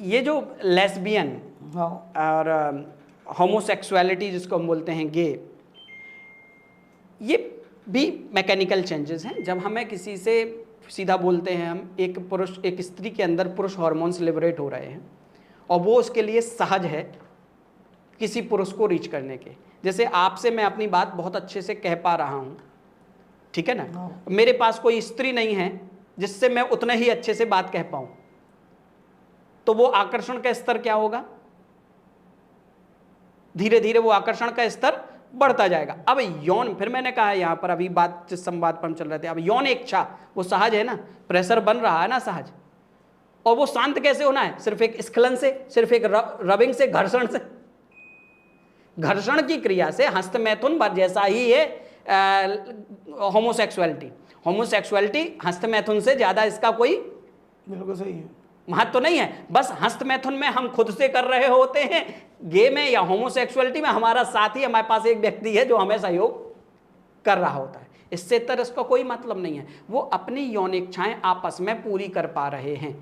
ये जो लेस्बियन हाँ और होमोसेक्सुअलिटी जिसको हम बोलते हैं गे, ये भी मैकेनिकल चेंजेस हैं। जब हमें किसी से सीधा बोलते हैं, हम एक स्त्री के अंदर पुरुष हार्मोन्स लिबरेट हो रहे हैं और वो उसके लिए सहज है किसी पुरुष को रीच करने के। जैसे आपसे मैं अपनी बात बहुत अच्छे से कह पा रहा हूँ, ठीक है ना, मेरे पास कोई स्त्री नहीं है जिससे मैं उतना ही अच्छे से बात कह पाऊं, तो वो आकर्षण का स्तर क्या होगा, धीरे धीरे वो आकर्षण का स्तर बढ़ता जाएगा। अब यौन, फिर मैंने कहा यहां पर अभी बात जिस संवाद पर हम चल रहे थे, अब यौन इच्छा वो सहज है ना, प्रेशर बन रहा है ना सहज, और वो शांत कैसे होना है, सिर्फ एक स्खलन से, सिर्फ एक रबिंग से, घर्षण से। घर्षण की क्रिया से हस्तमैथुन जैसा ही है होमोसेक्सुअलिटी। होमोसेक्सुअलिटी हस्तमैथुन से ज्यादा इसका कोई बिल्कुल सही है महत्व नहीं है। बस हस्तमैथुन में हम खुद से कर रहे होते हैं, गे में या होमोसेक्सुअलिटी में हमारा साथी, हमारे पास एक व्यक्ति है जो हमें सहयोग कर रहा होता है। इससे तर इसका कोई मतलब नहीं है, वो अपनी यौन इच्छाएं आपस में पूरी कर पा रहे हैं।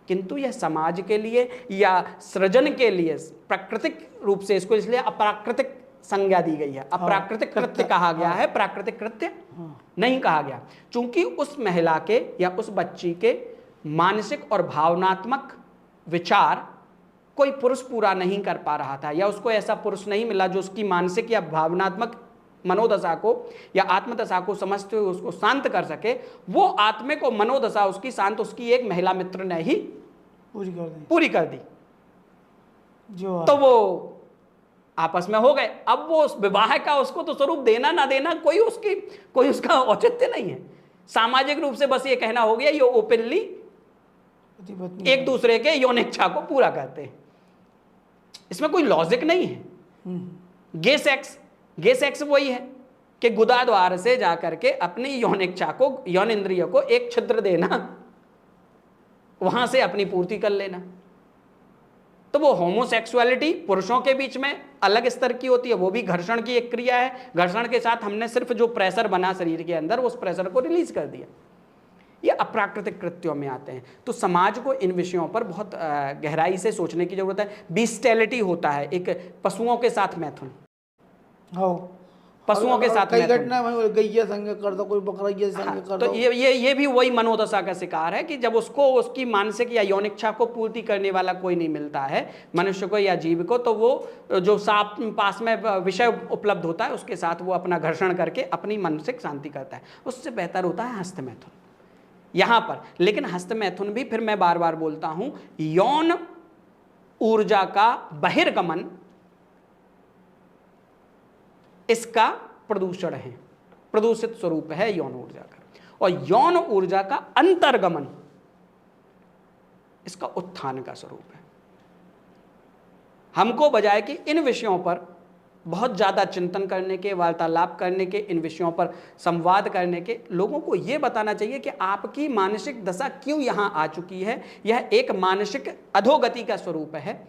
किंतु यह समाज के लिए या सृजन के लिए प्राकृतिक रूप से इसको इसलिए अप्राकृतिक संज्ञा दी गई है। अप्राकृतिक कृत्य कहा गया है, प्राकृतिक कृत्य नहीं कहा गया, चूंकि उस महिला के या उस बच्ची के मानसिक और भावनात्मक विचार कोई पुरुष पूरा नहीं कर पा रहा था, या उसको ऐसा पुरुष नहीं मिला जो उसकी मानसिक या भावनात्मक मनोदशा को या आत्मदशा को समझते हुए उसको शांत कर सके। वो आत्मिक और मनोदशा उसकी शांत उसकी एक महिला मित्र ने ही पूरी कर दी जो तो वो आपस में हो गए। अब वो उस विवाह का उसको तो स्वरूप देना ना देना कोई उसका औचित्य नहीं है। सामाजिक रूप से बस ये कहना हो गया, ये ओपनली एक दूसरे के यौन इच्छा को पूरा करते हैं, इसमें कोई लॉजिक नहीं है। गे सेक्स वही है कि गुदा द्वार से जाकर के अपनी यौन इच्छा को, यौन इंद्रिय को एक छिद्र देना, वहां से अपनी पूर्ति कर लेना। तो वो होमोसेक्सुअलिटी पुरुषों के बीच में अलग स्तर की होती है, वो भी घर्षण की एक क्रिया है। घर्षण के साथ हमने सिर्फ जो प्रेशर बना शरीर के अंदर, उस प्रेशर को रिलीज कर दिया। ये अप्राकृतिक कृत्यों में आते हैं। तो समाज को इन विषयों पर बहुत गहराई से सोचने की जरूरत है। बिस्टेलिटी होता है, एक पशुओं के साथ मैथुन, पशुओं के साथ कई घटना गैया संग कर दो, कोई बकरा संग कर दो। तो ये भी वही मनोदशा का शिकार है कि जब उसको उसकी मानसिक या यौन इच्छा को पूर्ति करने वाला कोई नहीं मिलता है, मनुष्य को या जीव को, तो वो जो पास में विषय उपलब्ध होता है उसके साथ वो अपना घर्षण करके अपनी मानसिक शांति करता है। उससे बेहतर होता है हस्तमैथुन यहां पर। लेकिन हस्तमैथुन भी, फिर मैं बार बार बोलता हूं, यौन ऊर्जा का बहिर्गमन इसका प्रदूषण है, प्रदूषित स्वरूप है यौन ऊर्जा का। और यौन ऊर्जा का अंतर्गमन इसका उत्थान का स्वरूप है। हमको बजाय कि इन विषयों पर बहुत ज़्यादा चिंतन करने के, वार्तालाप करने के, इन विषयों पर संवाद करने के, लोगों को यह बताना चाहिए कि आपकी मानसिक दशा क्यों यहाँ आ चुकी है। यह एक मानसिक अधोगति का स्वरूप है।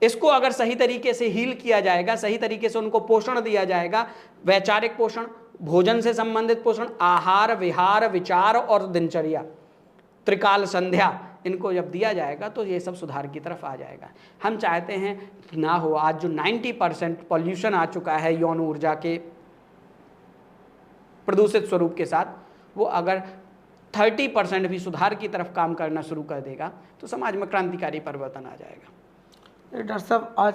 इसको अगर सही तरीके से हील किया जाएगा, सही तरीके से उनको पोषण दिया जाएगा, वैचारिक पोषण, भोजन से संबंधित पोषण, आहार विहार विचार और दिनचर्या, त्रिकाल संध्या, इनको जब दिया जाएगा तो ये सब सुधार की तरफ आ जाएगा। हम चाहते हैं ना हो। आज जो 90% पॉल्यूशन आ चुका है यौन ऊर्जा के प्रदूषित स्वरूप के साथ, वो अगर 30% भी सुधार की तरफ काम करना शुरू कर देगा तो समाज में क्रांतिकारी परिवर्तन आ जाएगा। डॉक्टर साहब, आज